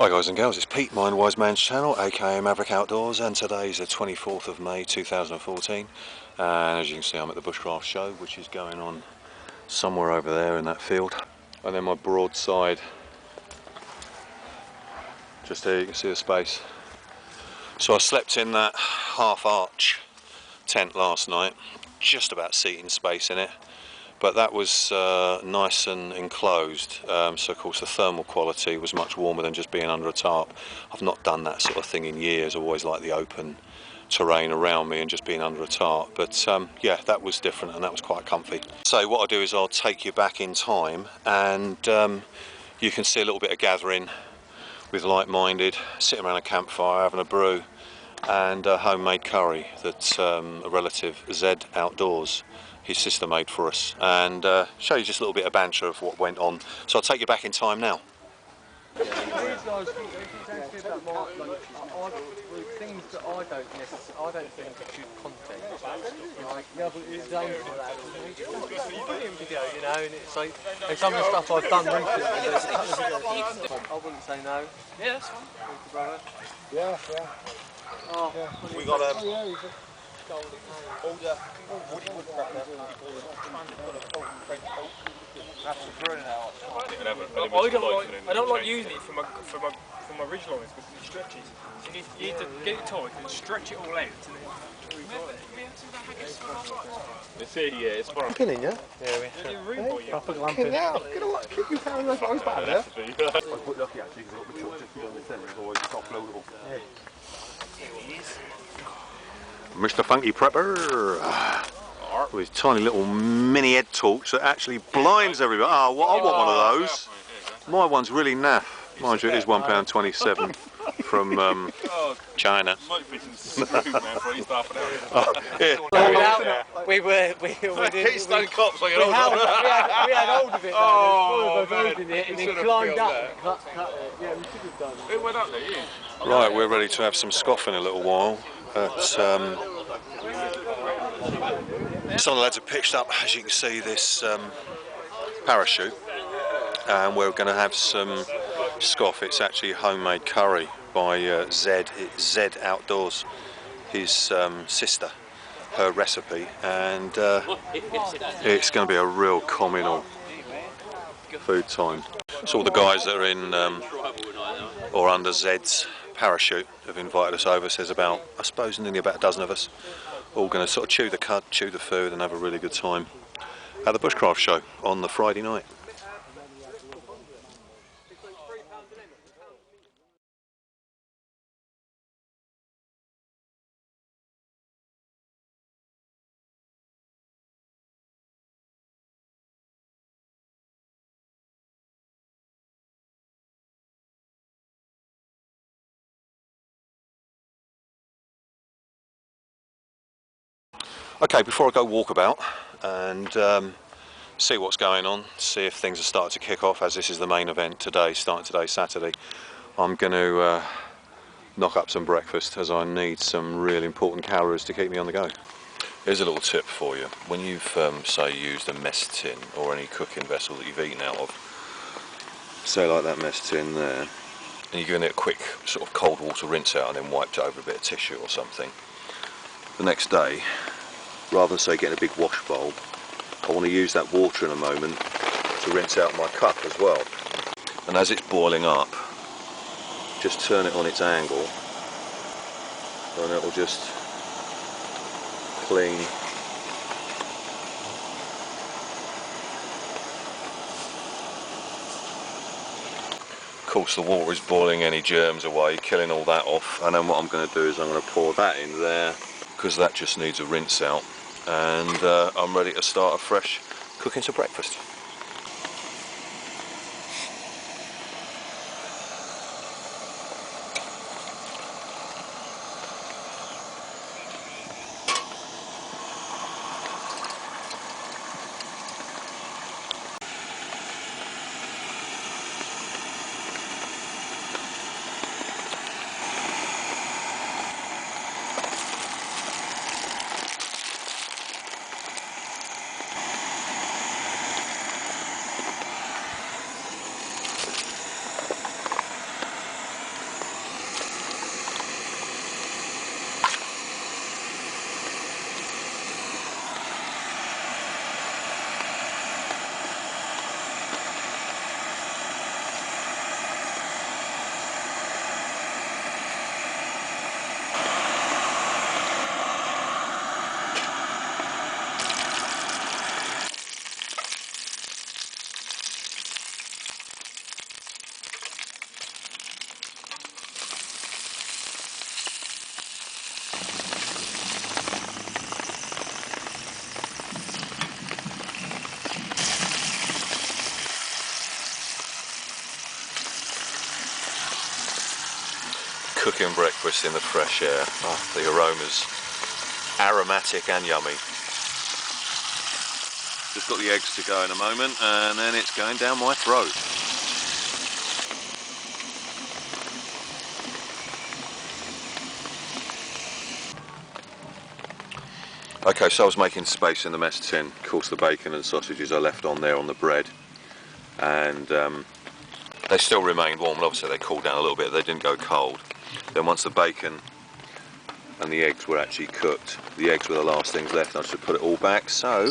Hi guys and girls, it's Pete, Mindwiseman's channel, aka Maverick Outdoors, and today is the 24th of May 2014, and as you can see I'm at the Bushcraft show, which is going on somewhere over there in that field. And then my broadside, just here you can see the space. So I slept in that half arch tent last night, just about seating space in it. But that was nice and enclosed, so of course the thermal quality was much warmer than just being under a tarp. I've not done that sort of thing in years. I always like the open terrain around me and just being under a tarp. But yeah, that was different and that was quite comfy. So what I'll do is I'll take you back in time, and you can see a little bit of gathering with like-minded, sitting around a campfire having a brew and a homemade curry that a relative, Zed Outdoors, his sister made for us, and show you just a little bit of banter of what went on. So I'll take you back in time now. These guys, things that I don't think are good content. Like, yeah, but it's aimed for that. Brilliant video, you know, and it's like, and some of the stuff I've done recently, there's a couple of videos. I wouldn't say no. Yeah, that's fine. Thank you, brother. Yeah, yeah. Oh, yeah. We got all the woody woodcraft there. That's the burning out. I don't like using it for my original ones because it stretches. So you need to get it tight and stretch it all out. It's here, yeah, it's fun. Fucking in, yeah? Yeah, we have. Fucking out. Get away. Keep you carrying those guys back there. I was quite lucky actually because I got the truck just beyond the centre, otherwise it's not floatable. Mr. Funky Prepper with his tiny little mini head torch that actually blinds everybody. Oh, well, I want one of those. My one's really naff. Mind you, it is £1.27 from China. We Keystone cops like we had hold of it. Oh, man. It and then climbed up and cut it. Yeah, we should have done it. It went up there, yeah. Right, we're ready to have some scoff in a little while. Some of the lads have pitched up, as you can see, this parachute, and we're going to have some scoff. It's actually homemade curry by Zed Outdoors, his sister, her recipe, and it's going to be a real communal food time. So all the guys that are in or under Zed's parachute have invited us over. So there's about, I suppose, nearly about a dozen of us, all going to sort of chew the cud, chew the food, and have a really good time at the Bushcraft show on the Friday night. Okay, before I go walkabout and see what's going on, see if things are starting to kick off, as this is the main event today, starting today, Saturday, I'm going to knock up some breakfast, as I need some really important calories to keep me on the go. Here's a little tip for you. When you've, say, used a mess tin or any cooking vessel that you've eaten out of, say like that mess tin there, and you're giving it a quick sort of cold water rinse out and then wiped it over a bit of tissue or something, the next day, rather than say getting a big wash bowl, I want to use that water in a moment to rinse out my cup as well. And as it's boiling up, just turn it on its angle and it will just clean. Of course the water is boiling any germs away, killing all that off, and then what I'm going to do is I'm going to pour that in there, because that just needs a rinse out, and I'm ready to start afresh cooking some breakfast. cooking breakfast in the fresh air. Oh, the aroma's aromatic and yummy. Just got the eggs to go in a moment, and then it's going down my throat. Okay, so I was making space in the mess tin. Of course, the bacon and sausages I left on there on the bread, and they still remained warm. Obviously, they cooled down a little bit. They didn't go cold. Then once the bacon and the eggs were actually cooked, the eggs were the last things left, and I should put it all back. So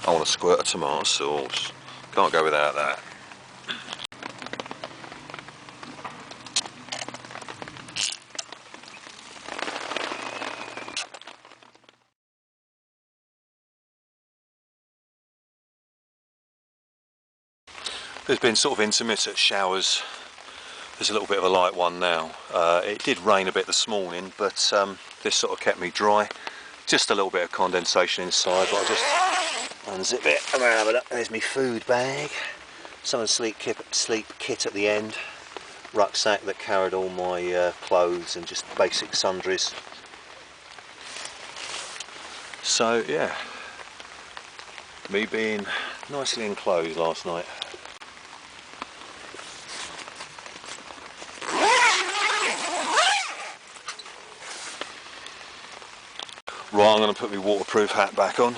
I want to squirt of tomato sauce. Can't go without that. There's been sort of intermittent showers. There's a little bit of a light one now. It did rain a bit this morning, but this sort of kept me dry. Just a little bit of condensation inside, but I'll just unzip it and have a look. There's my food bag. Some of the sleep kit at the end. Rucksack that carried all my clothes and just basic sundries. So yeah, me being nicely enclosed last night. Right, I'm going to put my waterproof hat back on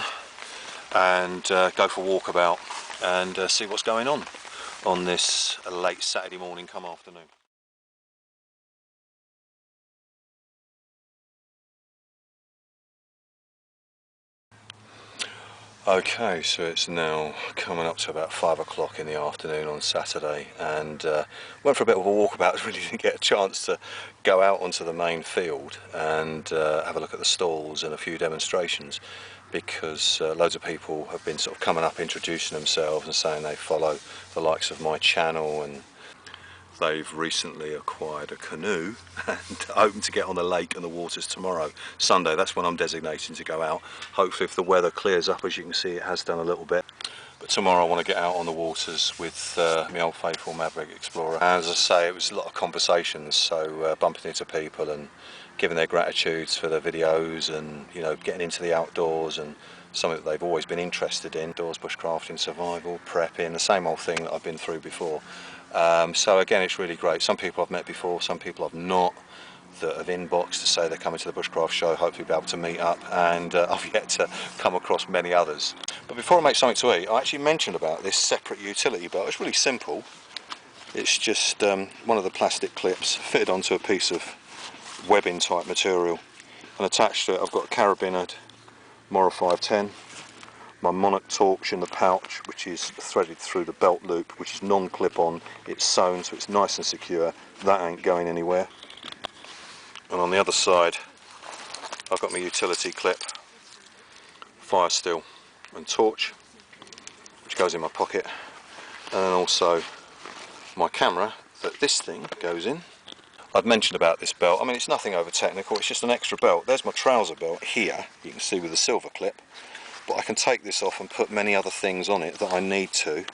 and go for a walkabout and see what's going on this late Saturday morning come afternoon. Okay, so it's now coming up to about 5 o'clock in the afternoon on Saturday, and went for a bit of a walkabout. Really didn't get a chance to go out onto the main field and have a look at the stalls and a few demonstrations, because loads of people have been sort of coming up introducing themselves and saying they follow the likes of my channel, and they've recently acquired a canoe and hoping to get on the lake and the waters tomorrow, Sunday. That's when I'm designating to go out. Hopefully if the weather clears up, as you can see it has done a little bit. But tomorrow I want to get out on the waters with my old faithful Maverick Explorer. And as I say, it was a lot of conversations, so bumping into people and giving their gratitudes for the videos, and you know, getting into the outdoors and something that they've always been interested in. Outdoors, bushcrafting, survival, prepping, the same old thing that I've been through before. So again, it's really great. Some people I've met before, some people I've not, that have inboxed to say they're coming to the Bushcraft show, hopefully be able to meet up, and I've yet to come across many others. But before I make something to eat, I actually mentioned about this separate utility belt. It's really simple. It's just one of the plastic clips fitted onto a piece of webbing type material, and attached to it I've got a carabiner Mora 510, my Monarch torch in the pouch, which is threaded through the belt loop, which is non-clip on, it's sewn so it's nice and secure, that ain't going anywhere. And on the other side I've got my utility clip, fire steel and torch, which goes in my pocket, and then also my camera that this thing goes in. I'd mentioned about this belt. I mean, it's nothing over technical, it's just an extra belt. There's my trouser belt here, you can see with the silver clip, but I can take this off and put many other things on it that I need to,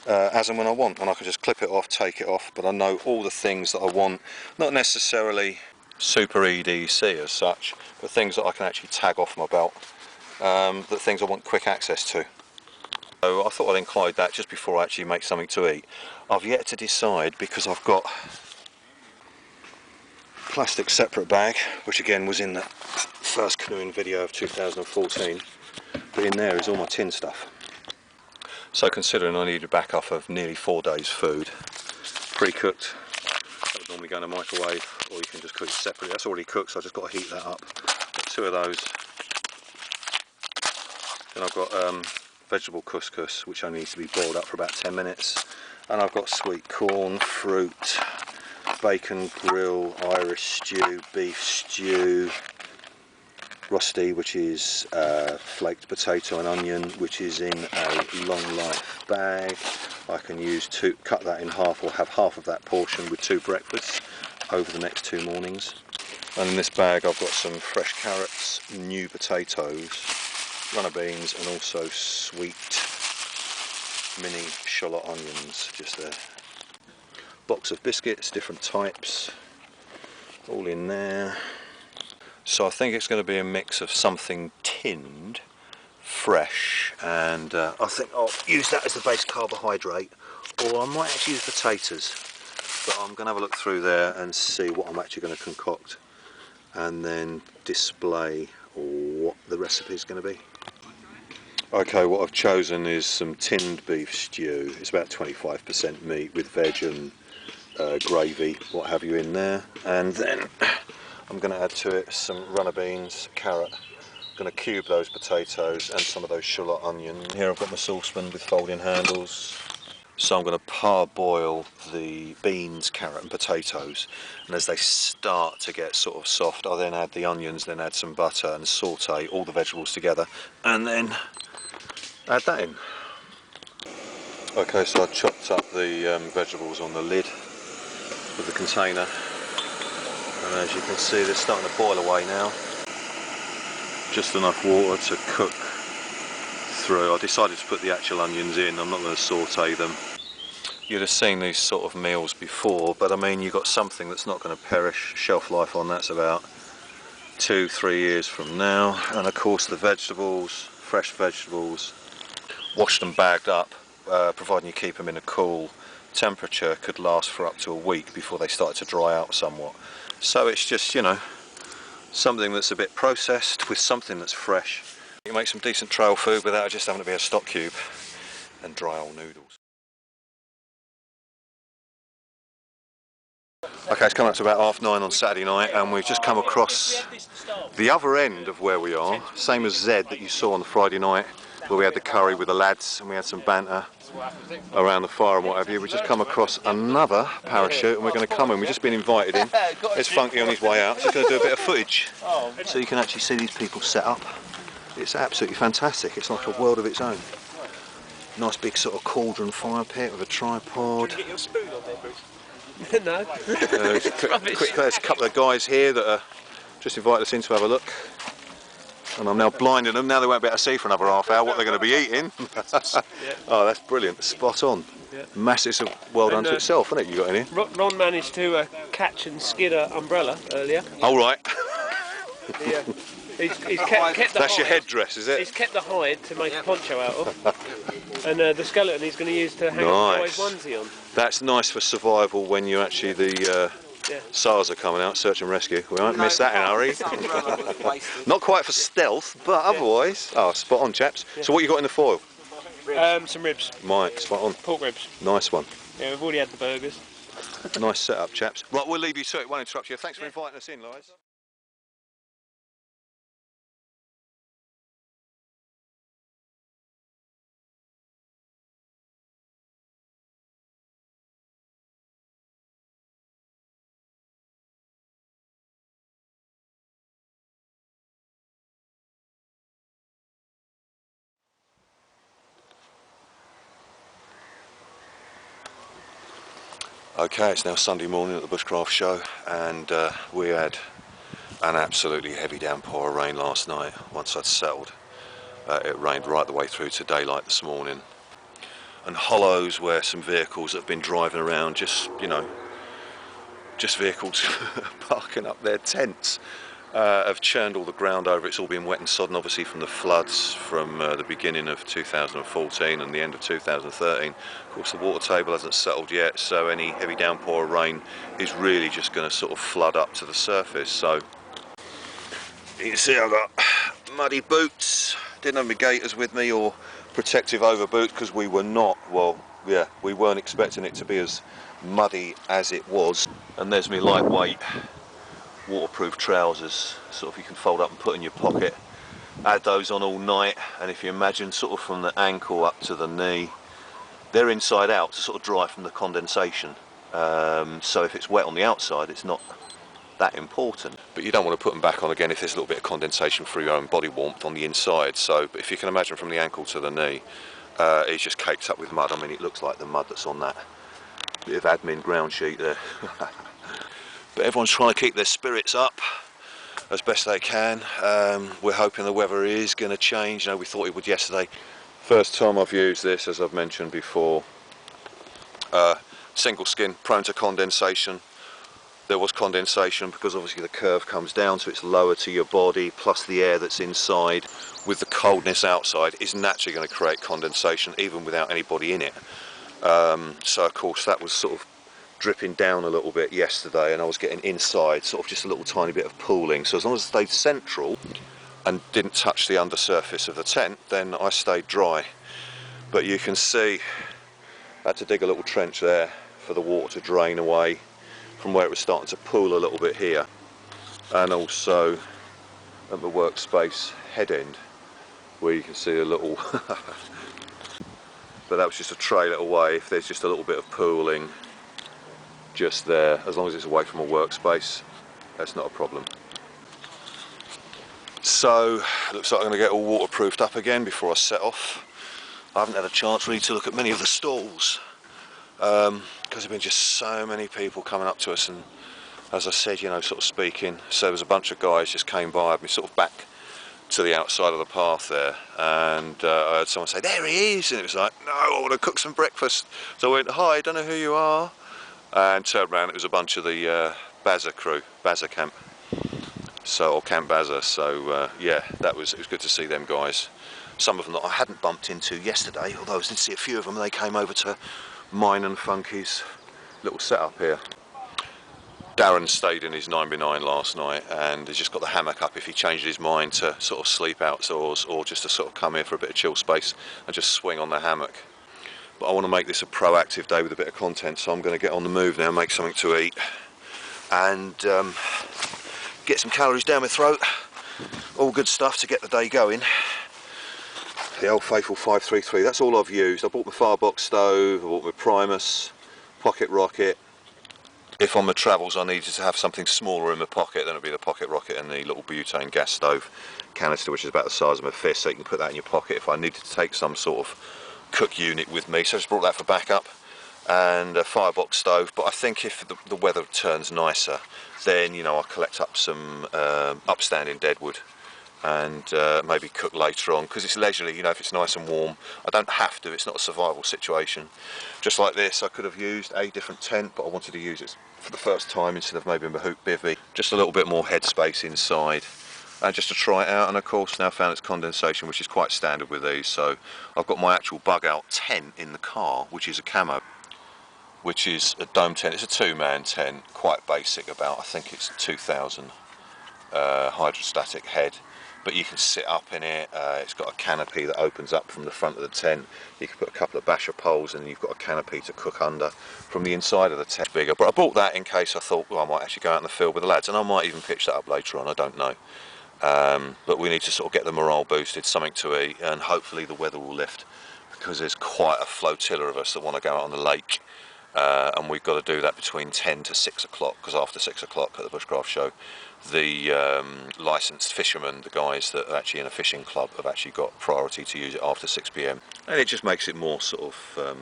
as and when I want, and I can just clip it off, take it off, but I know all the things that I want, not necessarily super EDC as such, but things that I can actually tag off my belt, the things I want quick access to. So I thought I'd include that just before I actually make something to eat. I've yet to decide, because I've got plastic separate bag, which again was in the first canoeing video of 2014, but in there is all my tin stuff. So considering I need a backup of nearly 4 days food, pre-cooked, that would normally go in a microwave, or you can just cook it separately. That's already cooked, so I've just got to heat that up. Got 2 of those. Then I've got vegetable couscous, which only needs to be boiled up for about 10 minutes. And I've got sweet corn, fruit, bacon grill, Irish stew, beef stew, rusty, which is flaked potato and onion, which is in a long life bag. I can cut that in half, or have half of that portion with 2 breakfasts over the next 2 mornings. And in this bag I've got some fresh carrots, new potatoes, runner beans, and also sweet mini shallot onions just there. box of biscuits, different types, all in there. So I think it's going to be a mix of something tinned, fresh, and I think I'll use that as the base carbohydrate, or I might actually use potatoes. But I'm going to have a look through there and see what I'm actually going to concoct, and then display what the recipe is going to be. Okay, what I've chosen is some tinned beef stew. It's about 25% meat with veg and gravy, what have you, in there. And then I'm going to add to it some runner beans, carrot. I'm going to cube those potatoes and some of those shallot onions. Here I've got my saucepan with folding handles. So I'm going to parboil the beans, carrot and potatoes, and as they start to get sort of soft, I'll then add the onions, then add some butter and saute all the vegetables together, and then add that in. Okay, so I chopped up the vegetables on the lid of the container, and as you can see they're starting to boil away now. Just enough water to cook through. I decided to put the actual onions in, I'm not going to saute them. You'd have seen these sort of meals before, but I mean, you've got something that's not going to perish. Shelf life on that's about 2-3 years from now. And of course the vegetables, fresh vegetables, washed and bagged up, providing you keep them in a cool temperature, could last for up to a week before they start to dry out somewhat. So it's just, you know, something that's a bit processed with something that's fresh. You can make some decent trail food without just having to be a stock cube and dry old noodles. Okay, it's coming up to about 9:30 on Saturday night, and we've just come across the other end of where we are, same as Z that you saw on the Friday night, where we had the curry with the lads and we had some banter around the fire and what have you. We've just come across another parachute, and we're going to come in. We've just been invited in. There's Funky on his way out. Just going to do a bit of footage so you can actually see these people set up. It's absolutely fantastic. It's like a world of its own. Nice big sort of cauldron fire pit with a tripod. Get your spoon on there, Bruce. No. There's a couple of guys here that are just invited us in to have a look, and I'm now blinding them. Now they won't be able to see for another half hour what they're going to be eating. Oh, that's brilliant, spot on. Yeah. Massive, well done to itself, isn't it? You got in here. Ron managed to catch and skid an umbrella earlier. Oh right. He's kept the That's hide. your headdress, is it? He's kept the hide to make a poncho out of, and the skeleton he's going to use to hang a boy's onesie on. That's nice for survival when you actually the SARS are coming out, search and rescue. We won't miss that in a hurry. Not quite for stealth, but otherwise. Oh, spot on, chaps. Yeah. So what you got in the foil? Some ribs. Mike, spot on. Pork ribs. Nice one. Yeah, we've already had the burgers. Nice setup, chaps. Right, we'll leave you to it. Won't interrupt you. Thanks for inviting us in, guys. Okay, it's now Sunday morning at the Bushcraft show, and we had an absolutely heavy downpour of rain last night. Once I'd settled, it rained right the way through to daylight this morning. And hollows where some vehicles that have been driving around, just, you know, just vehicles parking up their tents, have churned all the ground over. It's all been wet and sodden, obviously, from the floods from the beginning of 2014 and the end of 2013. Of course, the water table hasn't settled yet, so any heavy downpour of rain is really just going to sort of flood up to the surface. So you can see I've got muddy boots. Didn't have my gaiters with me or protective over boots because we were not, well, yeah, we weren't expecting it to be as muddy as it was. And there's me lightweight waterproof trousers, sort of you can fold up and put in your pocket. Add those on all night, and if you imagine sort of from the ankle up to the knee, they're inside out to sort of dry from the condensation. So if it's wet on the outside, it's not that important. But you don't want to put them back on again if there's a little bit of condensation through your own body warmth on the inside. So, but if you can imagine from the ankle to the knee, it's just caked up with mud. I mean, it looks like the mud that's on that bit of admin ground sheet there. But everyone's trying to keep their spirits up as best they can. We're hoping the weather is going to change. You know, we thought it would yesterday. First time I've used this, as I've mentioned before, single skin, prone to condensation. There was condensation because obviously the curve comes down, so it's lower to your body, plus the air that's inside with the coldness outside is naturally going to create condensation even without anybody in it. So of course that was sort of dripping down a little bit yesterday, and I was getting inside sort of just a little tiny bit of pooling. So as long as it stayed central and didn't touch the undersurface of the tent, then I stayed dry. But you can see I had to dig a little trench there for the water to drain away from where it was starting to pool a little bit here, and also at the workspace head end where you can see a little but that was just to trail it away if there's just a little bit of pooling just there. As long as it's away from a workspace, that's not a problem. So looks like I'm going to get all waterproofed up again before I set off. I haven't had a chance really to look at many of the stalls because there have been just so many people coming up to us, and as I said, you know, sort of speaking, so there was a bunch of guys just came by, had me sort of back to the outside of the path there, and I heard someone say, "There he is," and it was like, "No, I want to cook some breakfast." So I went, "Hi, I don't know who you are," and turned around, it was a bunch of the Baza crew, Baza camp, so, or Camp Baza. So yeah, it was good to see them guys. Some of them that I hadn't bumped into yesterday, although I did see a few of them. They came over to mine and Funky's little setup here. Darren stayed in his 9x9 last night, and he's just got the hammock up if he changed his mind to sort of sleep outdoors or just to sort of come here for a bit of chill space and just swing on the hammock. But I want to make this a proactive day with a bit of content, so I'm going to get on the move now, make something to eat, and get some calories down my throat. All good stuff to get the day going. The old faithful 533, that's all I've used. I bought my firebox stove, I bought my Primus, pocket rocket. If on my travels I needed to have something smaller in my pocket, then it would be the pocket rocket and the little butane gas stove canister, which is about the size of my fist, so you can put that in your pocket if I needed to take some sort of cook unit with me. So I just brought that for backup, and a firebox stove. But I think if the weather turns nicer, then, you know, I'll collect up some upstanding deadwood and maybe cook later on, because it's leisurely, you know, if it's nice and warm. I don't have to, it's not a survival situation. Just like this, I could have used a different tent, but I wanted to use it for the first time instead of maybe my hoop bivvy. Just a little bit more headspace inside, and just to try it out. And of course now found it's condensation, which is quite standard with these. So I've got my actual bug out tent in the car, which is a camo, which is a dome tent. It's a 2-man tent, quite basic, about, I think it's 2000 hydrostatic head. But you can sit up in it. It's got a canopy that opens up from the front of the tent. You can put a couple of basher poles, and you've got a canopy to cook under from the inside of the tent. Bigger, but I bought that in case I thought, well, I might actually go out in the field with the lads, and I might even pitch that up later on, I don't know. But we need to sort of get the morale boosted, something to eat, and hopefully the weather will lift, because there's quite a flotilla of us that want to go out on the lake. And we've got to do that between 10 to 6 o'clock, because after 6 o'clock at the Bushcraft show, the licensed fishermen, the guys that are actually in a fishing club, have actually got priority to use it after 6 p.m. And it just makes it more sort of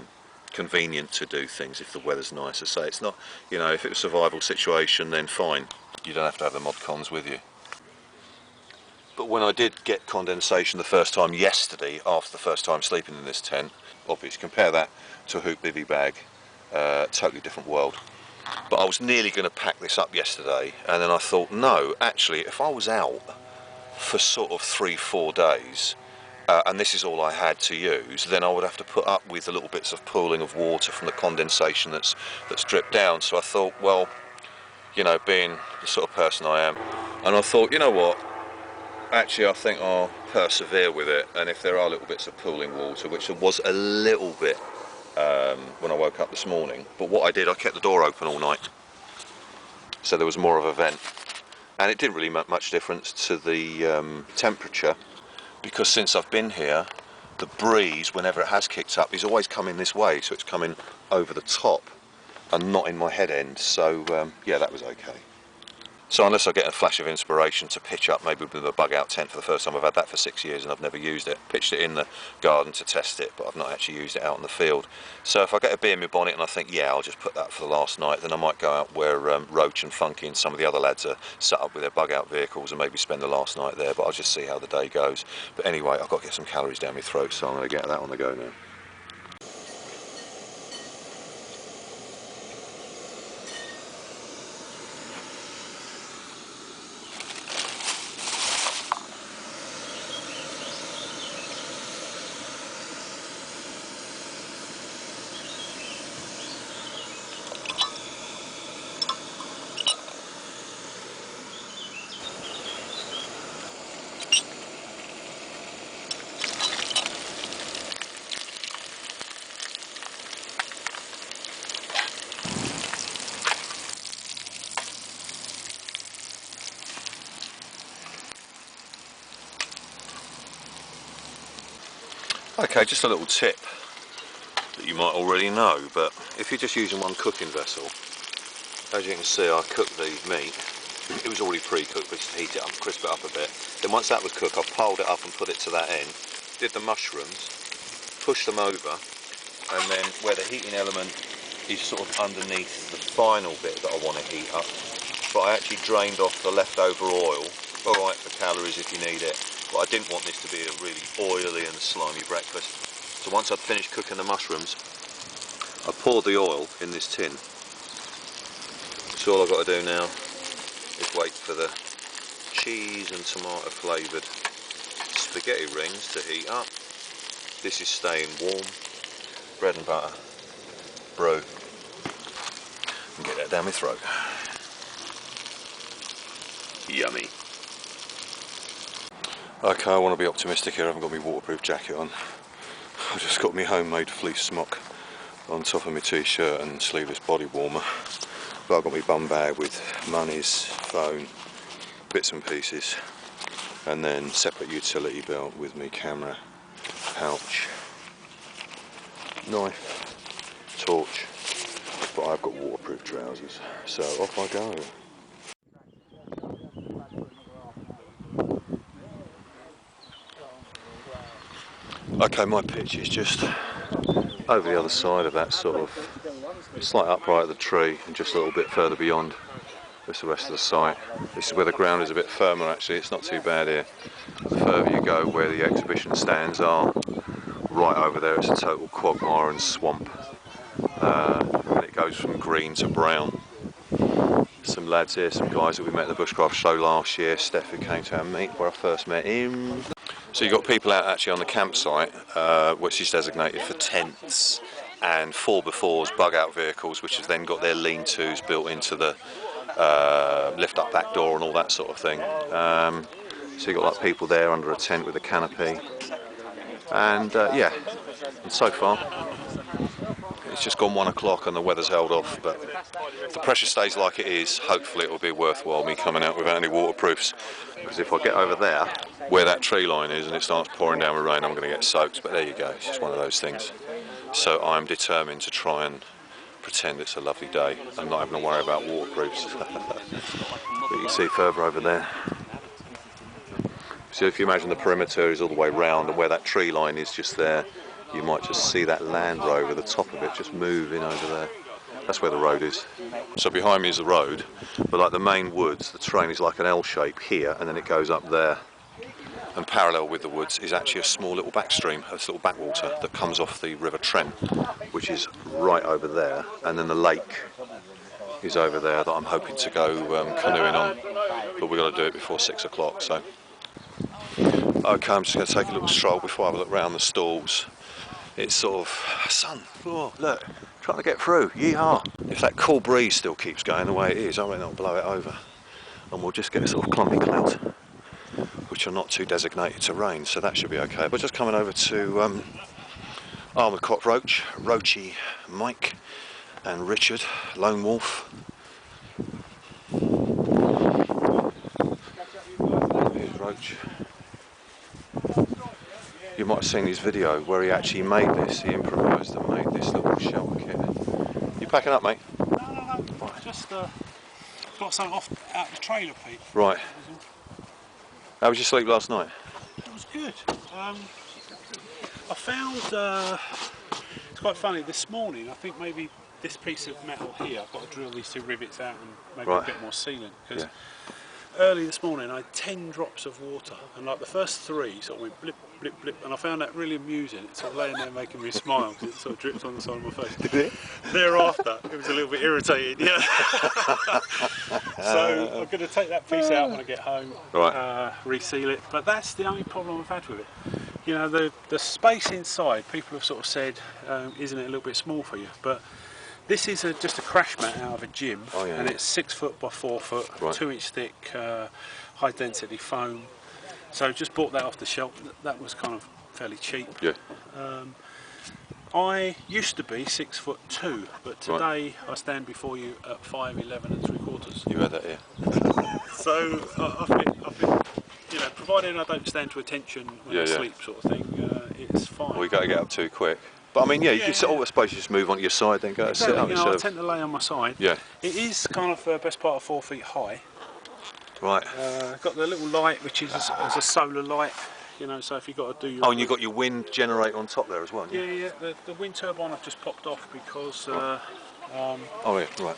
convenient to do things if the weather's nice. I say, it's not, you know, if it was a survival situation, then fine, you don't have to have the mod cons with you. But when I did get condensation the first time yesterday, after the first time sleeping in this tent, obviously compare that to a hoop bivvy bag, totally different world. But I was nearly going to pack this up yesterday, and then I thought, no, actually, if I was out for sort of 3-4 days, and this is all I had to use, then I would have to put up with the little bits of pooling of water from the condensation that's dripped down. So I thought, well, you know, being the sort of person I am, and I thought, you know what, actually I think I'll persevere with it, and if there are little bits of pooling water, which there was a little bit when I woke up this morning, but what I did, I kept the door open all night, so there was more of a vent, and it didn't really make much difference to the temperature, because since I've been here, the breeze, whenever it has kicked up, is always coming this way, so it's coming over the top and not in my head end. So yeah, that was okay. So unless I get a flash of inspiration to pitch up maybe with a bug out tent for the first time, I've had that for 6 years and I've never used it. Pitched it in the garden to test it, but I've not actually used it out in the field. So if I get a bee in my bonnet and I think, yeah, I'll just put that for the last night, then I might go out where Roach and Funky and some of the other lads are set up with their bug out vehicles and maybe spend the last night there, but I'll just see how the day goes. But anyway, I've got to get some calories down my throat, so I'm going to get that on the go now. Okay, just a little tip that you might already know, but if you're just using one cooking vessel, as you can see, I cooked the meat. It was already pre-cooked, but just heat it up, crisp it up a bit. Then once that was cooked, I piled it up and put it to that end. Did the mushrooms, pushed them over, and then where the heating element is sort of underneath the final bit that I want to heat up, but I actually drained off the leftover oil. Alright for calories if you need it, but I didn't want this to be a really oily and slimy breakfast. So once I'd finished cooking the mushrooms, I poured the oil in this tin. So all I've got to do now is wait for the cheese and tomato flavoured spaghetti rings to heat up. This is staying warm. Bread and butter, brew, and get that down my throat. Yummy. Okay, I want to be optimistic here. I haven't got my waterproof jacket on. I've just got my homemade fleece smock on top of my t-shirt and sleeveless body warmer. But I've got my bum bag with monies, phone, bits and pieces, and then separate utility belt with me camera, pouch, knife, torch, but I've got waterproof trousers, so off I go. Okay, my pitch is just over the other side of that sort of slight upright of the tree and just a little bit further beyond. That's the rest of the site. This is where the ground is a bit firmer actually, it's not too bad here. The further you go where the exhibition stands are, right over there it's a total quagmire and swamp. And it goes from green to brown. Some lads here, some guys that we met at the Bushcraft show last year, Steph who came to our meet where I first met him. So you've got people out actually on the campsite, which is designated for tents, and 4x4s, bug out vehicles, which have then got their lean-tos built into the lift up back door and all that sort of thing. So you've got like people there under a tent with a canopy, and yeah, and so far it's just gone 1 o'clock and the weather's held off, but if the pressure stays like it is, hopefully it will be worthwhile me coming out without any waterproofs, because if I get over there where that tree line is and it starts pouring down with rain, I'm going to get soaked. But there you go, it's just one of those things. So I'm determined to try and pretend it's a lovely day and not having to worry about waterproofs. But you can see further over there. So if you imagine the perimeter is all the way round and where that tree line is just there, you might just see that Land Rover, the top of it, just moving over there. That's where the road is. So behind me is the road, but like the main woods, the terrain is like an L shape here, and then it goes up there. And parallel with the woods is actually a small little backstream, a little backwater that comes off the River Trent, which is right over there. And then the lake is over there that I'm hoping to go canoeing on, but we've got to do it before 6 o'clock. So, okay, I'm just going to take a little stroll before I have a look round the stalls. It's sort of sun. Oh, look, trying to get through. Yeehaw! If that cool breeze still keeps going the way it is, I reckon it'll blow it over, and we'll just get a sort of clumpy cloud, which are not too designated to rain, so that should be okay. But just coming over to Armoured Cockroach, Roachy, Mike, and Richard, Lone Wolf. Here's Roach. You might have seen his video where he actually made this, he improvised and made this little shelter kit. You packing up, mate? No. Right. Just got something off out the trailer, Pete. Right. How was your sleep last night? It was good. I found, it's quite funny, this morning I think maybe this piece of metal here, I've got to drill these 2 rivets out and maybe a bit more sealant, because early this morning I had 10 drops of water, and like the first 3 sort of went blip, blip, blip, and I found that really amusing. It's sort of laying there making me smile because it sort of dripped on the side of my face. Did it? Thereafter, it was a little bit irritating, yeah. So I'm going to take that piece out when I get home, reseal it, but that's the only problem I've had with it. You know, the space inside, people have sort of said, isn't it a little bit small for you? But this is just a crash mat out of a gym, and it's 6 foot by 4 foot, 2 inch thick, high density foam. So just bought that off the shelf. That was kind of fairly cheap. Yeah. I used to be 6'2", but today I stand before you at 5'11 3/4. You had that here. So I've been, you know, provided I don't stand to attention when I sleep, sort of thing. that's fine. Or you got to get up too quick. But I mean, yeah, you can I suppose you just move onto your side, then go sit up You know, I instead tend to lay on my side. Yeah. It is kind of best part of 4 feet high. Right. Got the little light, which is as a solar light. You know, so if you've got to do your... Oh, and you've got your wind generator on top there as well, haven't you? Yeah, yeah. The wind turbine I've just popped off because... Oh, yeah, right.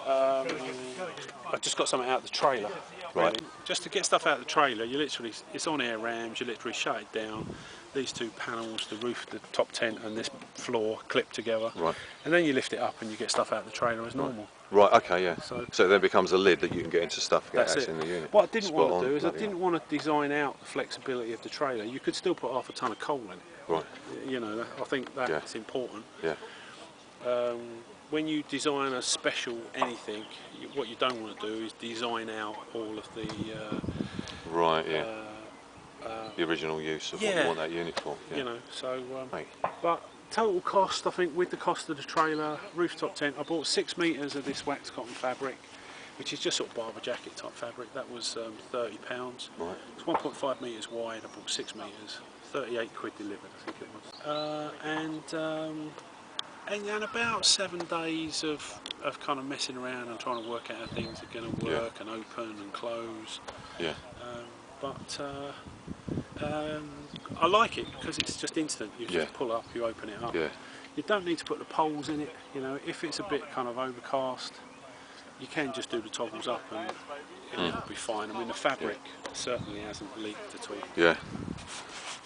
I just got something out of the trailer. Right. Just to get stuff out of the trailer, you literally, it's on air rams, you literally shut it down. These two panels, the roof, the top tent and this floor clip together. Right. And then you lift it up and you get stuff out of the trailer as normal. Right, okay, yeah. So it then becomes a lid that you can get into stuff that's that's it. in the unit. What I didn't Spot want to on, do is I bloody didn't want to design out the flexibility of the trailer. You could still put half a ton of coal in it. Right. You know, I think that's important. Yeah. When you design a special anything, what you don't want to do is design out all of the... right, yeah. The original use of what you want that unit for. Yeah. You know, so... Mate. But total cost, I think, with the cost of the trailer, rooftop tent, I bought 6 metres of this waxed cotton fabric, which is just sort of barber jacket type fabric. That was £30. Right. It's 1.5 metres wide, I bought 6 metres. 38 quid delivered, I think it was. And about 7 days of kind of messing around and trying to work out how things are going to work and open and close. Yeah. I like it because it's just instant. You just Yeah. pull up, you open it up. Yeah. You don't need to put the poles in it. You know, if it's a bit kind of overcast, you can just do the toggles up and it'll be fine. I mean, the fabric certainly hasn't leaked at all. Yeah.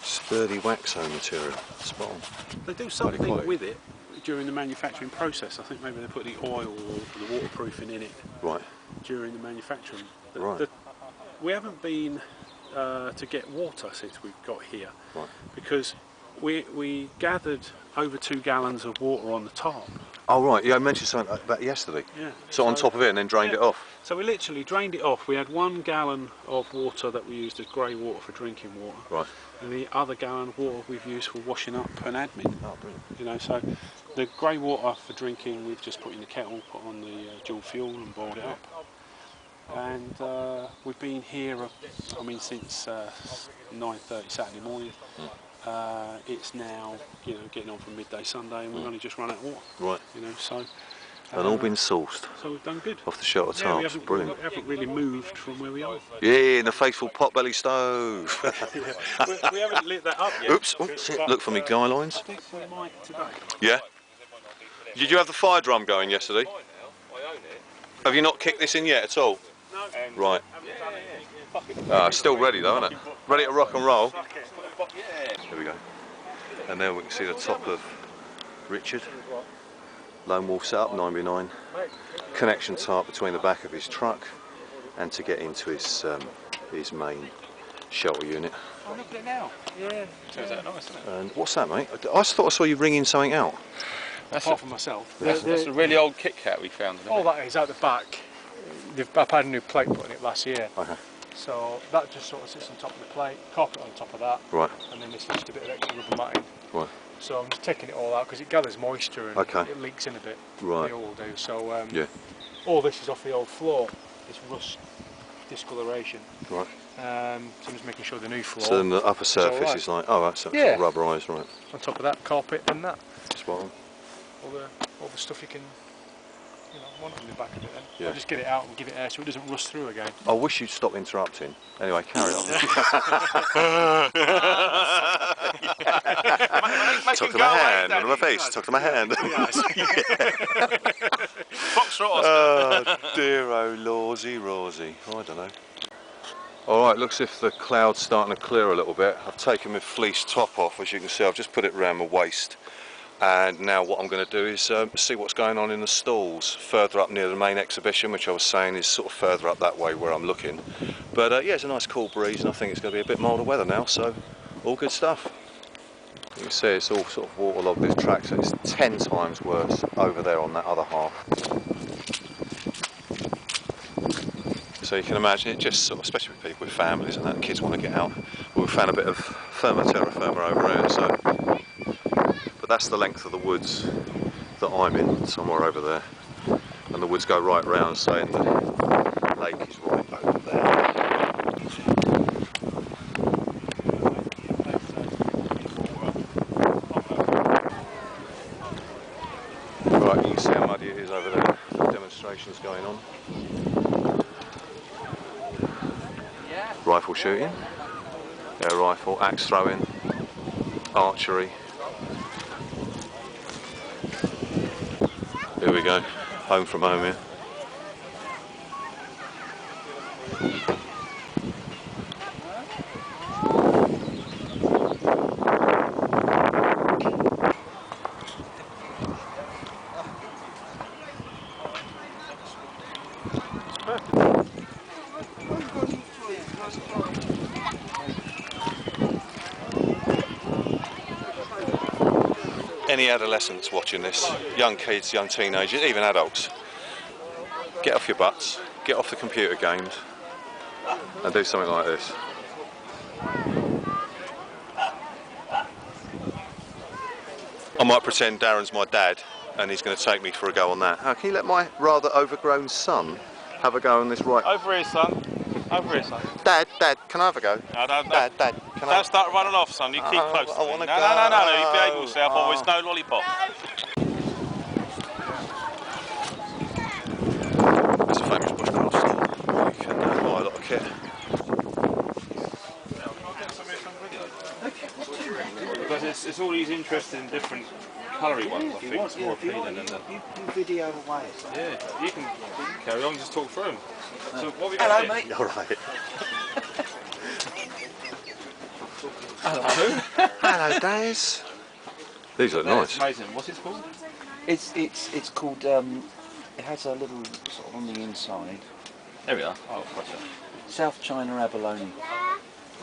Sturdy waxo material. Spot on. They do something with it during the manufacturing process. I think maybe they put the oil or the waterproofing in it Right. during the manufacturing. Right. We haven't been to get water since we've got here, Right. because we gathered over 2 gallons of water on the tarp. Oh, right. Yeah, I mentioned something about that yesterday. Yeah. So on top of it and then drained it off. So we literally drained it off. We had 1 gallon of water that we used as grey water for drinking water. Right. And the other gallon of water we've used for washing up and admin. Oh, brilliant. You know, so the grey water for drinking we've just put in the kettle, put on the dual fuel and boiled it up. And we've been here, I mean, since 9:30 Saturday morning. It's now, you know, getting on for midday Sunday, and we've only just run out of water. Right. You know, so. And all been sourced So we've done good. off the shelter Yeah, we tarps. Brilliant. haven't really moved from where we are. Yeah, in the faithful potbelly stove. we haven't lit that up yet. Oops. Look for me guy lines. I think we might today. Yeah. Did you have the fire drum going yesterday? Have you not kicked this in yet at all? No. Right. Still ready though, isn't it? Ready to rock and roll. Here we go. And there we can see the top of Richard. Lone Wolf setup, 9x9. Connection tarp between the back of his truck and to get into his main shelter unit. Oh, look at it now. Yeah. Turns out nice, doesn't it? And what's that, mate? I thought I saw you ringing something out. Apart from myself. That's a really old Kit Kat we found. All that is out the back. I've had a new plate put in it last year. Okay. So that just sort of sits on top of the plate, carpet on top of that. Right. And then there's just a bit of extra rubber matting. Right. So I'm just taking it all out because it gathers moisture and it leaks in a bit. Right. They all do. So Yeah. all this is off the old floor. This rust discoloration. Right. So I'm just making sure the new floor. So then the upper surface right. is like, oh, that's sort of Yeah. rubberised, right? On top of that, carpet and that. Spot on. All the stuff you can, you know, want on the back of it. Then Yeah. I'll just get it out and give it air so it doesn't rust through again. I wish you'd stop interrupting. Anyway, carry on. Talk to my hand, under my face, talk to my hand. Oh dear, oh lawsy, Rosie. I don't know. Alright, looks as if the cloud's starting to clear a little bit. I've taken my fleece top off, as you can see. I've just put it around my waist. And now what I'm going to do is see what's going on in the stalls further up near the main exhibition, which I was saying is sort of further up that way where I'm looking. But yeah, it's a nice cool breeze, and I think it's going to be a bit milder weather now, so all good stuff. You can see it's all sort of waterlogged, this track, so it's 10 times worse over there on that other half. So you can imagine it just sort of, especially with people with families and that, kids want to get out. Well, we found a bit of terra firma over here, so. But that's the length of the woods that I'm in, somewhere over there. And the woods go right round, saying the lake is right over there. it is over there. The demonstration's going on. Rifle shooting, air rifle, axe throwing, archery. Here we go, home from home here. Any adolescents watching this, young kids, young teenagers, even adults, get off your butts, get off the computer games and do something like this. I might pretend Darren's my dad and he's going to take me for a go on that. How can you let my rather overgrown son have a go on this right? Over here, son. Over here, son. Dad, can I have a go? No, Dad, can I? Don't start running off, son. You keep close to I me. wanna No, go. you behave yourself, or there's no lollipop. There's a famous Bushcraft store. You can buy a lot of kit. Because it's all these interesting different coloury ones, I think. It's more appealing than the... You video away. Yeah, you can carry on, just talk through them. So what have we Hello, got here? mate. All right. Hello. Hello, Daz. These look nice. Amazing. What's it called? It's called. It has a little sort of on the inside. There we are. Oh, gotcha. South China abalone.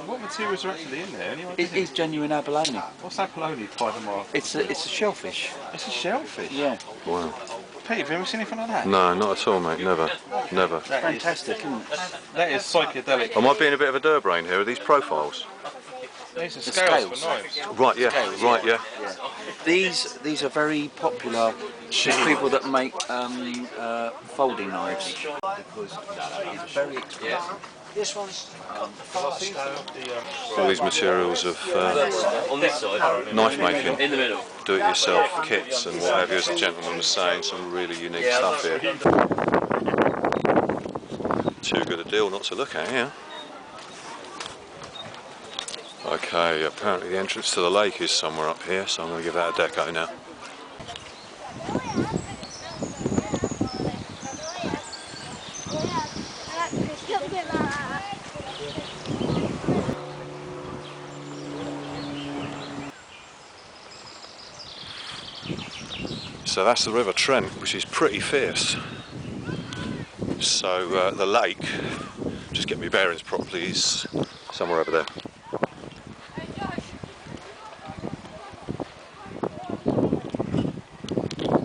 What materials are actually in there? Anyway, It is genuine abalone. What's abalone by the mark? It's a shellfish. It's a shellfish. Yeah. Wow. Pete, have you ever seen anything like that? No, not at all, mate. Never. Never. Fantastic, isn't it? That is psychedelic. Am I being a bit of a durbrain here? Are these profiles? These are The scales scales. for knives. Right, yeah. Scales, Right, yeah. These are very popular with people that make folding knives because it's very expensive. This one's All these materials of On this side, knife making, in the middle. do-it-yourself kits and what have you. As the gentleman was saying, some really unique stuff here. Too good a deal not to look at here. Okay, apparently the entrance to the lake is somewhere up here, so I'm going to give that a deco now. So that's the River Trent, which is pretty fierce. So the lake, just get me bearings properly, is somewhere over there.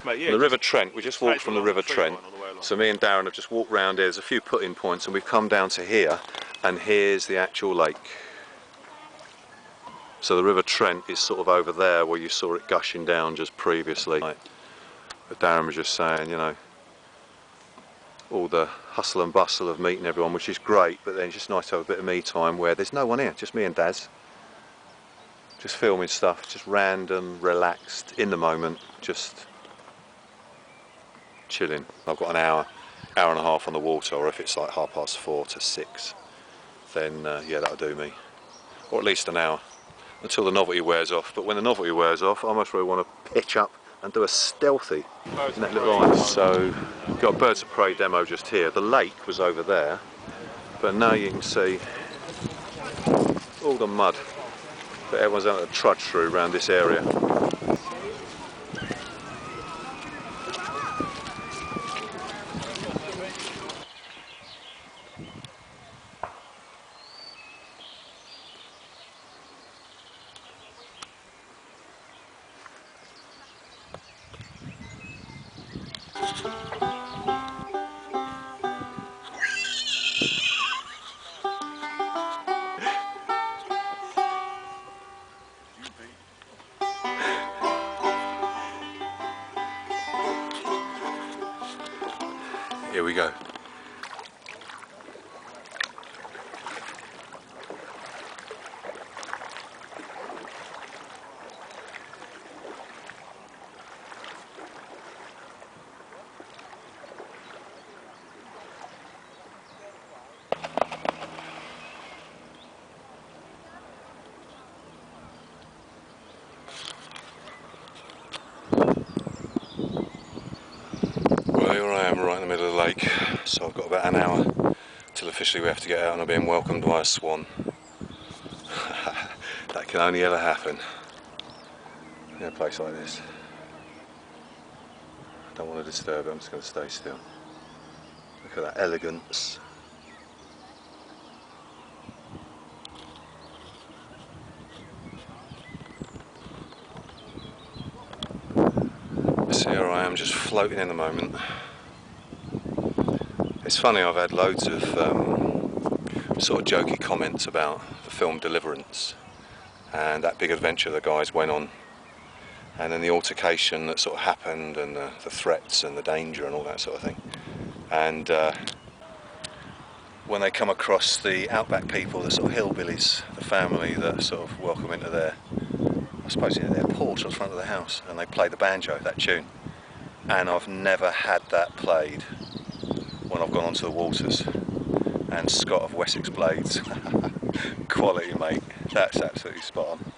Mate, yeah, The River Trent, we just walked from the River Trent. So me and Darren have just walked round here, there's a few put-in points and we've come down to here and here's the actual lake. So the River Trent is sort of over there where you saw it gushing down just previously. But Darren was just saying, you know, all the hustle and bustle of meeting everyone, which is great, but then it's just nice to have a bit of me time where there's no one here, just me and Daz. Just filming stuff, just random, relaxed, in the moment, just chilling. I've got an hour and a half on the water, or if it's like 4:30 to 6, then yeah, that'll do me. Or at least an hour, until the novelty wears off. But when the novelty wears off, I must really want to pitch up and do a stealthy in that little island. So, got a birds of prey demo just here. The lake was over there, but now you can see all the mud that everyone's having to trudge through around this area. Here we go. here I am right in the middle of the lake, so I've got about an hour till officially we have to get out and I'm being welcomed by a swan. That can only ever happen in a place like this. I don't want to disturb it, I'm just going to stay still. Look at that elegance. So here I am just floating in the moment. It's funny, I've had loads of sort of jokey comments about the film Deliverance and that big adventure the guys went on, and then the altercation that sort of happened and the threats and the danger and all that sort of thing. And when they come across the outback people, the sort of hillbillies, the family that sort of welcome into their, I suppose, into their porch or front of the house, and they play the banjo, that tune. And I've never had that played when I've gone onto the waters. And Scott of Wessex Blades, quality mate, that's absolutely spot on.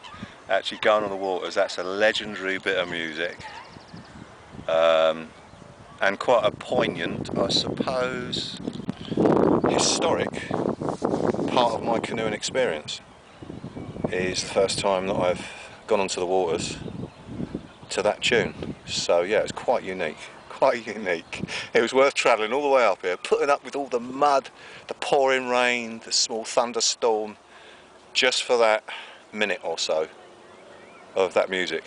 Actually going on the waters, that's a legendary bit of music, and quite a poignant, I suppose, historic part of my canoeing experience. Is the first time that I've gone onto the waters to that tune, so yeah, it's quite unique. Quite unique. It was worth travelling all the way up here, putting up with all the mud, the pouring rain, the small thunderstorm, just for that minute or so of that music.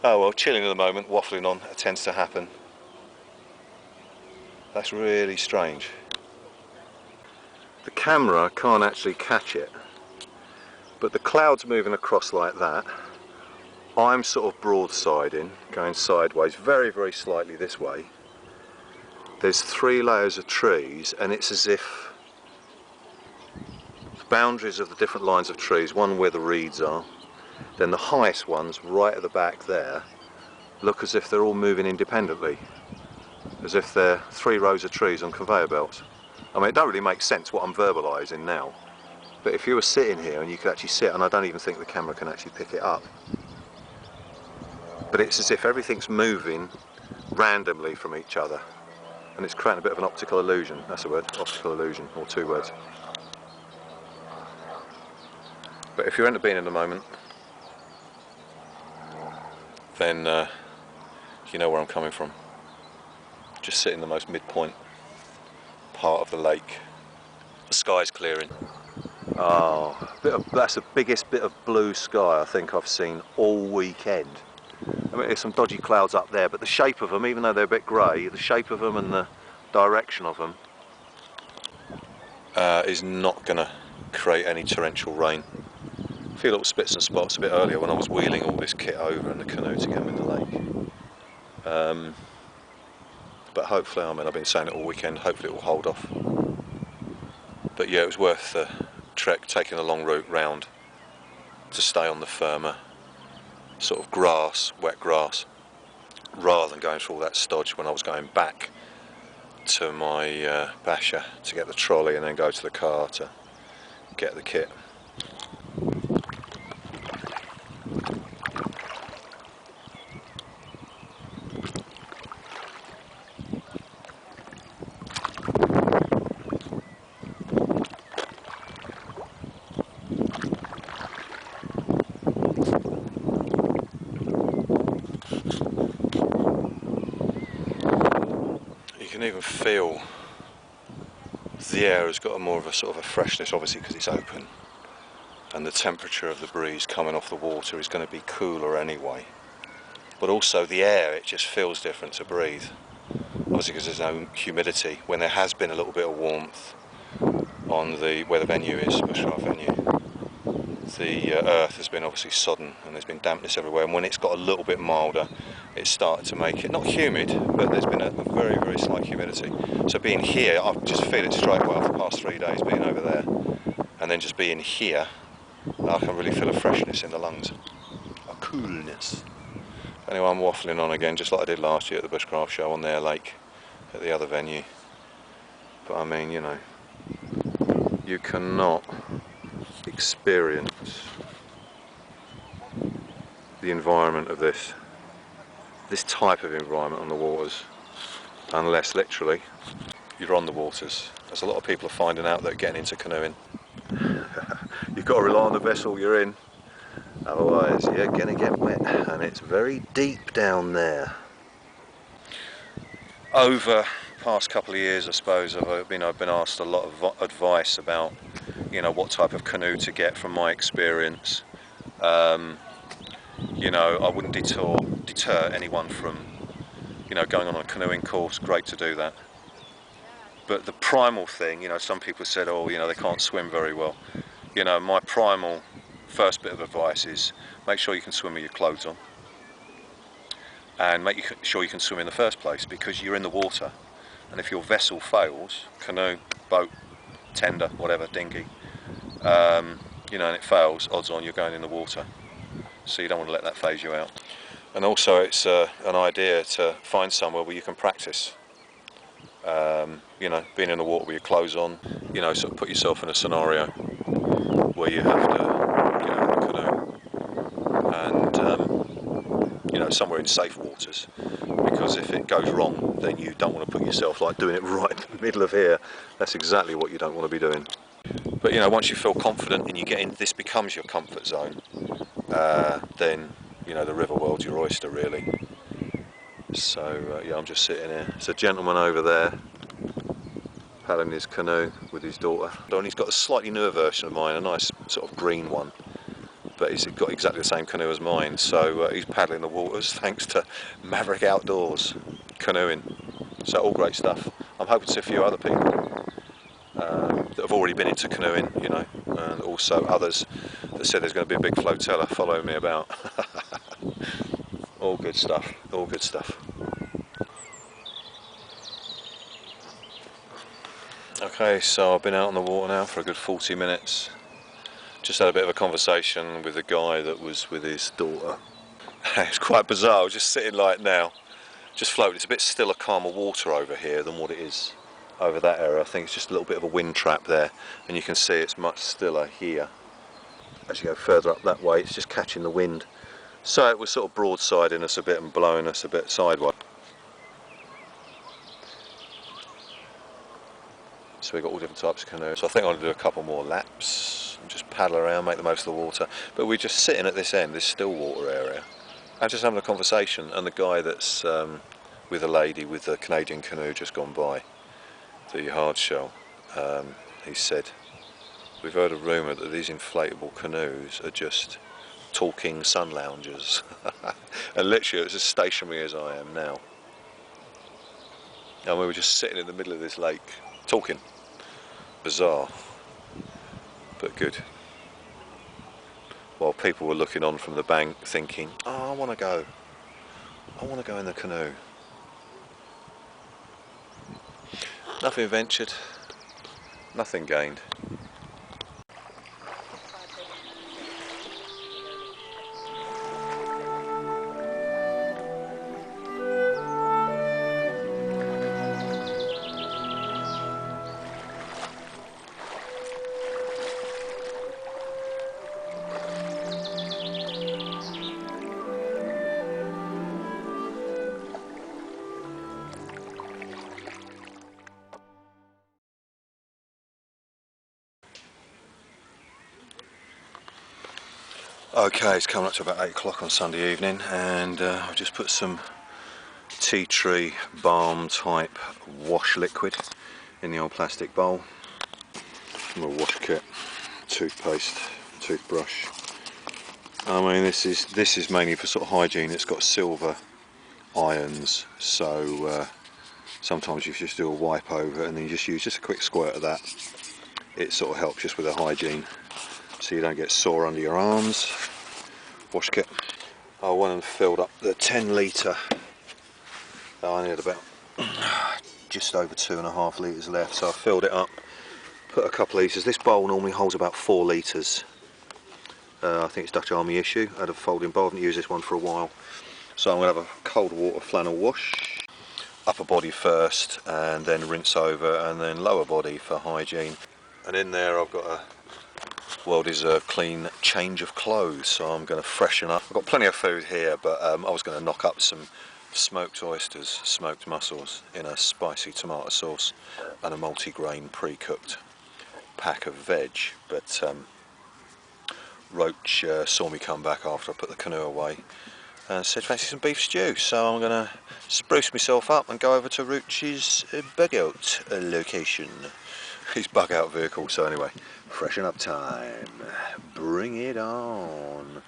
Oh well, chilling at the moment, waffling on, it tends to happen. That's really strange. The camera can't actually catch it, but the clouds moving across like that, I'm sort of broadsiding, going sideways, very, very slightly this way. There's 3 layers of trees, and it's as if the boundaries of the different lines of trees, one where the reeds are, then the highest ones right at the back there, look as if they're all moving independently, as if they're 3 rows of trees on conveyor belts. I mean, it don't really make sense what I'm verbalising now, but if you were sitting here and you could actually sit, and I don't even think the camera can actually pick it up, but it's as if everything's moving randomly from each other, and it's creating a bit of an optical illusion. That's a word, optical illusion, or 2 words. But if you're into being in the moment, then you know where I'm coming from. Just sitting in the most midpoint part of the lake. The sky's clearing. Oh, that's the biggest bit of blue sky I think I've seen all weekend. I mean, there's some dodgy clouds up there, but the shape of them, even though they're a bit grey, the shape of them and the direction of them is not going to create any torrential rain. A few little spits and spots a bit earlier when I was wheeling all this kit over in the canoe to get them in the lake. But hopefully, I mean, I've been saying it all weekend, hopefully it will hold off. But yeah, it was worth the trek, taking a long route round to stay on the firmer sort of grass, wet grass, rather than going through all that stodge when I was going back to my basher to get the trolley and then go to the car to get the kit. You can even feel the air has got a more of a sort of a freshness, obviously because it's open, and the temperature of the breeze coming off the water is going to be cooler anyway, but also the air, it just feels different to breathe, obviously because there's no humidity. When there has been a little bit of warmth on where the venue is, Bushcraft venue, the earth has been obviously sodden and there's been dampness everywhere, and when it's got a little bit milder, it's started to make it not humid, but there's been a very, very slight humidity. So being here, I just feel it straight away after the past 3 days being over there, and then just being here, I can really feel a freshness in the lungs, a coolness. Anyway, I'm waffling on again, just like I did last year at the Bushcraft show on their lake at the other venue. But I mean, you know, you cannot experience the environment of this type of environment on the waters unless literally you're on the waters, as a lot of people are finding out that are getting into canoeing. You've got to rely on the vessel you're in, otherwise you're going to get wet, and it's very deep down there. Over the past couple of years, I suppose, I've been asked a lot of advice about, you know, what type of canoe to get from my experience. You know, I wouldn't deter anyone from, you know, going on a canoeing course. Great to do that. But the primal thing, you know, some people said, oh, you know, they can't swim very well. You know, my primal first bit of advice is make sure you can swim with your clothes on. And make sure you can swim in the first place, because you're in the water. And if your vessel fails, canoe, boat, tender, whatever, dinghy, you know, and it fails, odds on you're going in the water. So you don't want to let that phase you out. And also it's an idea to find somewhere where you can practice. You know, being in the water with your clothes on, you know, sort of put yourself in a scenario where you have to get out of the canoe and, you know, somewhere in safe waters, because if it goes wrong, then you don't want to put yourself like doing it right in the middle of here. That's exactly what you don't want to be doing. But, you know, once you feel confident and you get in, this becomes your comfort zone, then, you know, the river world's your oyster, really. So, yeah, I'm just sitting here. There's a gentleman over there paddling his canoe with his daughter. And he's got a slightly newer version of mine, a nice sort of green one. But he's got exactly the same canoe as mine, so he's paddling the waters thanks to Maverick Outdoors canoeing. So all great stuff. I'm hoping to see a few other people that have already been into canoeing, you know, and also others that said there's going to be a big flotilla following me about. All good stuff, all good stuff. Okay, so I've been out on the water now for a good 40 minutes. Just had a bit of a conversation with a guy that was with his daughter. It's quite bizarre. I was just sitting like now, just floating. It's a bit stiller, calmer water over here than what it is over that area. I think it's just a little bit of a wind trap there, and you can see it's much stiller here. As you go further up that way, it's just catching the wind. So it was sort of broadsiding us a bit and blowing us a bit sideways. So we've got all different types of canoes. So I think I'm going to do a couple more laps and just paddle around, make the most of the water. But we're just sitting at this end, this still water area, and just having a conversation. And the guy that's with a lady with the Canadian canoe just gone by, the hard shell, he said, we've heard a rumour that these inflatable canoes are just talking sun loungers. And literally it's as stationary as I am now. And we were just sitting in the middle of this lake talking. Bizarre, but good. While people were looking on from the bank thinking, oh, I want to go in the canoe. Nothing ventured, nothing gained. Okay, it's coming up to about 8 o'clock on Sunday evening, and I've just put some tea tree balm type wash liquid in the old plastic bowl. My wash kit, toothpaste, toothbrush. I mean, this is mainly for sort of hygiene. It's got silver ions, so sometimes you just do a wipe over and then you just use just a quick squirt of that. It sort of helps just with the hygiene, so you don't get sore under your arms. Wash kit. I went and filled up the 10 litre. I need about just over 2.5 litres left, so I filled it up, put a couple of litres. This bowl normally holds about 4 litres. I think it's Dutch Army issue. I had a folding bowl, I haven't used this one for a while. So I'm going to have a cold water flannel wash. Upper body first, and then rinse over, and then lower body for hygiene. And in there I've got a well-deserved clean change of clothes, so I'm going to freshen up. I've got plenty of food here, but I was going to knock up some smoked oysters, smoked mussels in a spicy tomato sauce, and a multi-grain pre-cooked pack of veg. But Roach saw me come back after I put the canoe away and said fancy some beef stew, so I'm going to spruce myself up and go over to Roach's bug out location, his bug out vehicle. So anyway, freshen up time, bring it on.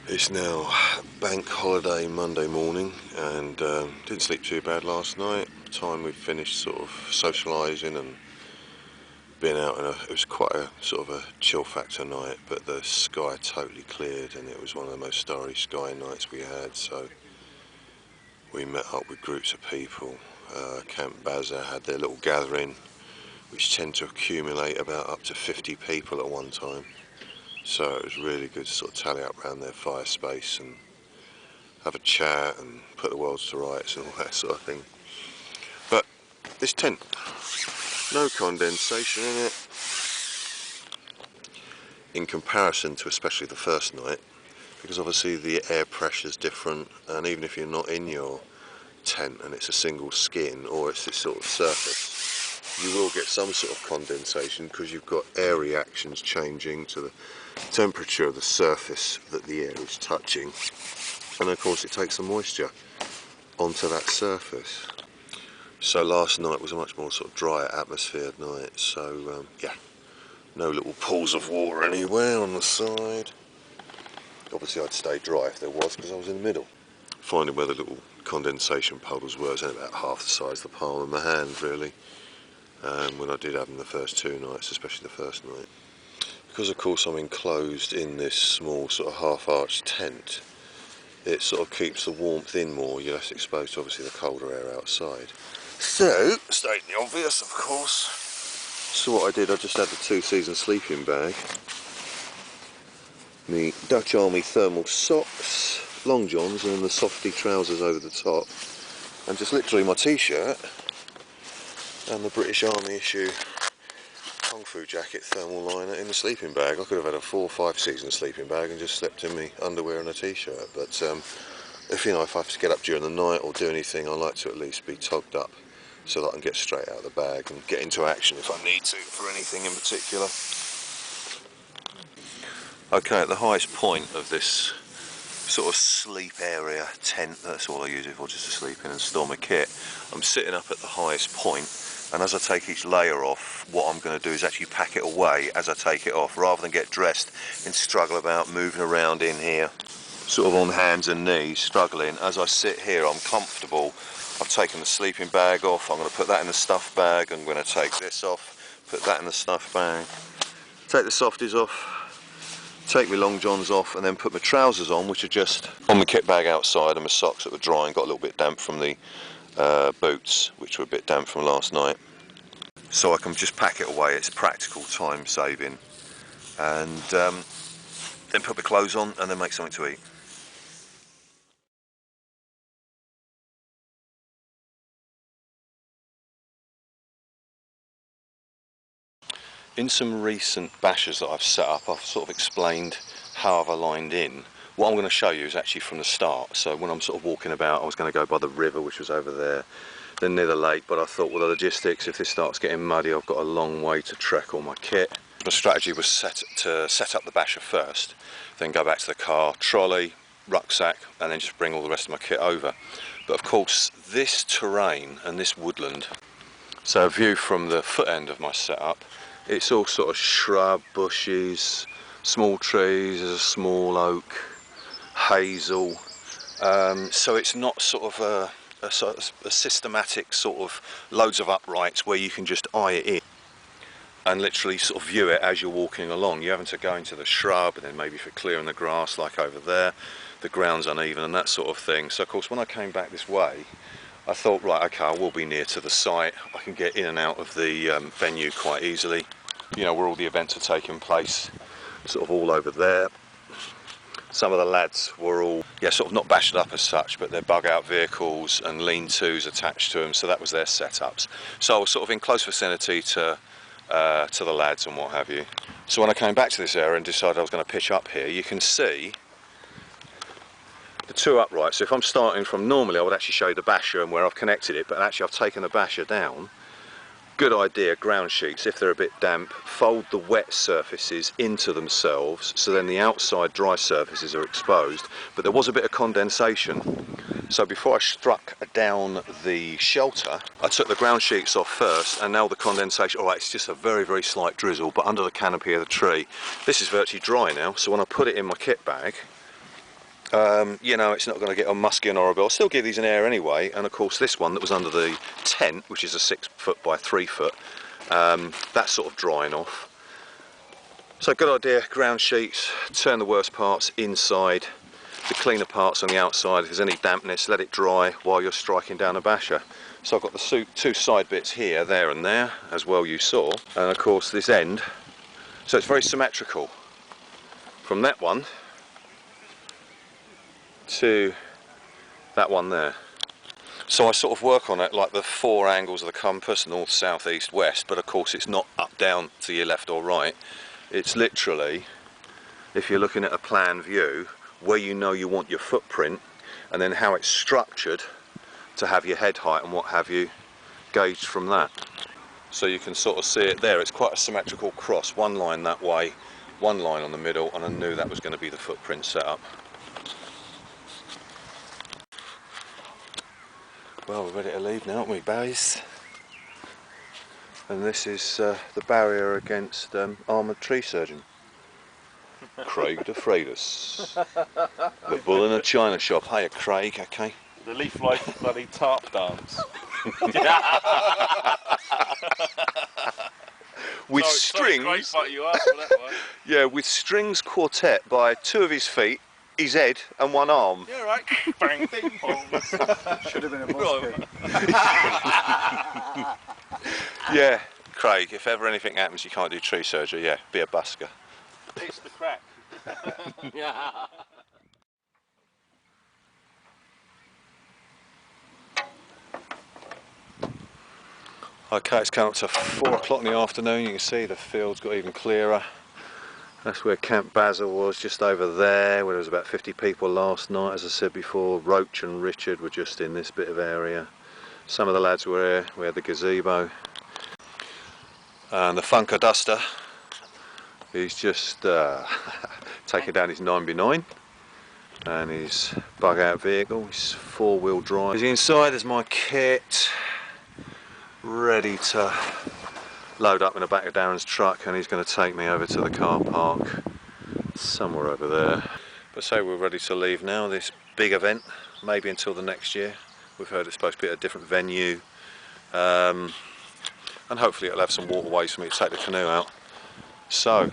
It's now bank holiday Monday morning, and didn't sleep too bad last night. By the time we finished sort of socialising and being out, it was quite a sort of a chill factor night, but the sky totally cleared and it was one of the most starry sky nights we had. So we met up with groups of people. Camp Baza had their little gathering, which tend to accumulate about up to 50 people at one time. So it was really good to sort of tally up around their fire space and have a chat and put the world to rights and all that sort of thing. But this tent, no condensation in it, in comparison to especially the first night, because obviously the air pressure is different, and even if you're not in your tent and it's a single skin or it's this sort of surface, you will get some sort of condensation because you've got air reactions changing to the temperature of the surface that the air is touching, and of course it takes the moisture onto that surface. So last night was a much more sort of drier atmosphere night, so yeah, no little pools of water anywhere on the side. Obviously I'd stay dry if there was, because I was in the middle. Finding where the little condensation puddles were, it's only about half the size of the palm of my hand really, when I did have them the first two nights, especially the first night. Because of course I'm enclosed in this small sort of half-arched tent, it sort of keeps the warmth in more, you're less exposed to obviously the colder air outside. So, stating the obvious of course, so what I did, I just had the two-season sleeping bag, me Dutch Army thermal socks, long johns and then the softy trousers over the top, and just literally my t-shirt and the British Army issue Kung Fu jacket thermal liner in the sleeping bag. I could have had a 4 or 5 season sleeping bag and just slept in me underwear and a t-shirt, but if I have to get up during the night or do anything, I like to at least be togged up so that I can get straight out of the bag and get into action if I need to for anything in particular. Okay, at the highest point of this sort of sleep area tent, that's all I use it for, just to sleep in and store my kit, I'm sitting up at the highest point, and as I take each layer off, what I'm going to do is actually pack it away as I take it off, rather than get dressed and struggle about moving around in here, sort of on hands and knees, struggling. As I sit here, I'm comfortable. I've taken the sleeping bag off, I'm going to put that in the stuff bag, I'm going to take this off, put that in the stuff bag, take the softies off, take my long johns off, and then put my trousers on, which are just on my kit bag outside, and my socks that were dry and got a little bit damp from the boots, which were a bit damp from last night. So I can just pack it away, it's practical, time saving, and then put my clothes on and then make something to eat. In some recent bashes that I've set up, I've sort of explained how I've aligned in. What I'm going to show you is actually from the start. So when I'm sort of walking about, I was going to go by the river, which was over there, then near the lake, but I thought, well, the logistics, if this starts getting muddy, I've got a long way to trek all my kit. The strategy was to set up the basher first, then go back to the car, trolley, rucksack, and then just bring all the rest of my kit over. But of course, this terrain and this woodland, so a view from the foot end of my setup, it's all sort of shrub, bushes, small trees, there's a small oak, hazel, so it's not sort of a systematic sort of loads of uprights where you can just eye it in and literally sort of view it as you're walking along. You're having to go into the shrub, and then maybe if you're clearing the grass like over there, the ground's uneven and that sort of thing. So of course when I came back this way, I thought, right, okay, I will be near to the site. I can get in and out of the venue quite easily. You know, where all the events are taking place, sort of all over there. Some of the lads were all, yeah, sort of not bashed up as such, but they're bug-out vehicles and lean-tos attached to them, so that was their setups. So I was sort of in close vicinity to the lads and what have you. So when I came back to this area and decided I was going to pitch up here, you can see the two uprights. So if I'm starting from, normally I would actually show you the basher and where I've connected it, but actually I've taken the basher down. Good idea, ground sheets, if they're a bit damp, fold the wet surfaces into themselves, so then the outside dry surfaces are exposed. But there was a bit of condensation, so before I struck down the shelter, I took the ground sheets off first, and now the condensation, alright, it's just a very, very slight drizzle, but under the canopy of the tree, this is virtually dry now, so when I put it in my kit bag, you know, it's not going to get all musky and horrible. I'll still give these an air anyway, and of course this one that was under the tent, which is a 6 foot by 3 foot, that's sort of drying off. So good idea, ground sheets, turn the worst parts inside, the cleaner parts on the outside. If there's any dampness, let it dry while you're striking down a basher. So I've got the two side bits here, there and there, as well you saw, and of course this end, so it's very symmetrical from that one to that one there. So I sort of work on it like the 4 angles of the compass, north, south, east, west, but of course it's not up, down to your left or right. It's literally, if you're looking at a plan view, where you know you want your footprint, and then how it's structured to have your head height and what have you gauged from that. So you can sort of see it there. It's quite a symmetrical cross, one line that way, one line on the middle, and I knew that was going to be the footprint setup. Well, we're ready to leave now, aren't we, boys? And this is the barrier against armoured tree surgeon. Craig de Freitas. The bull in a china shop. Hiya, Craig, okay? The leaf-like bloody tarp dance. With Sorry, strings. Craig, you asked for that one. Yeah, with strings quartet by 2 of his feet, his head and 1 arm. Yeah, right. Bang, ding, bong. Should have been a busker. Yeah, Craig, if ever anything happens you can't do tree surgery, yeah, be a busker. It's the crack. Okay, it's come up to 4 o'clock in the afternoon. You can see the field's got even clearer. That's where Camp Basil was, just over there, where there was about 50 people last night. As I said before, Roach and Richard were just in this bit of area. Some of the lads were here. We had the gazebo. And the Funker Duster, he's just taking down his 9x9 and his bug-out vehicle, his 4-wheel drive. He's inside, there's my kit, ready to load up in the back of Darren's truck, and he's going to take me over to the car park somewhere over there. But so we're ready to leave now, this big event, maybe until the next year. We've heard it's supposed to be at a different venue, and hopefully it'll have some waterways for me to take the canoe out. So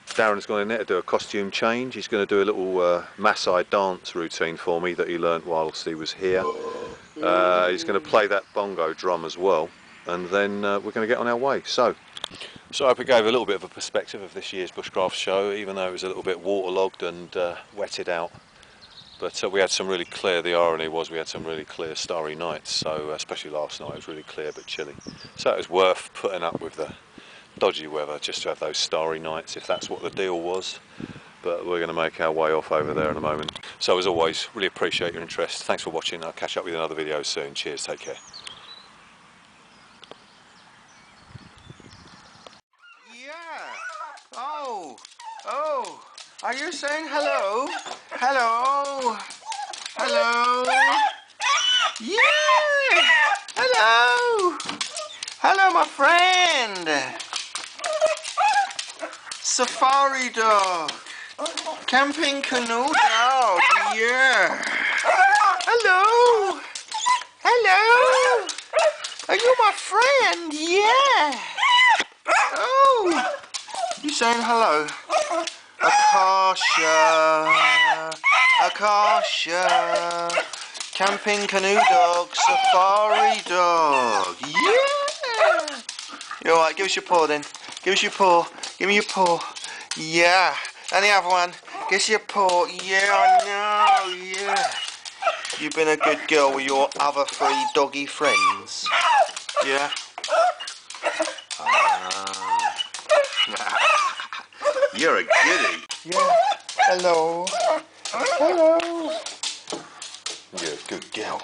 Darren's gone in there to do a costume change. He's going to do a little Maasai dance routine for me that he learnt whilst he was here. He's going to play that bongo drum as well, and then we're going to get on our way. So I hope it gave a little bit of a perspective of this year's Bushcraft show, even though it was a little bit waterlogged and wetted out. But we had some really clear, the irony was we had some really clear starry nights, so especially last night it was really clear but chilly. So it was worth putting up with the dodgy weather just to have those starry nights, if that's what the deal was. But we're going to make our way off over there in a moment. So as always, really appreciate your interest. Thanks for watching. I'll catch up with you in another video soon. Cheers, take care. Yeah. Oh. Are you saying hello? Hello. Hello. Yeah. Hello. Hello, my friend. Safari dog. Camping canoe dog. Yeah. saying hello? Akasha, Akasha, camping canoe dog, safari dog. Yeah. You alright? Give us your paw then. Give us your paw. Give me your paw. Yeah. And the other one. Give us your paw. Yeah, I know. Yeah. You've been a good girl with your other 3 doggy friends. Yeah. You're a goodie. Yeah. Hello. Hello. You're a good girl.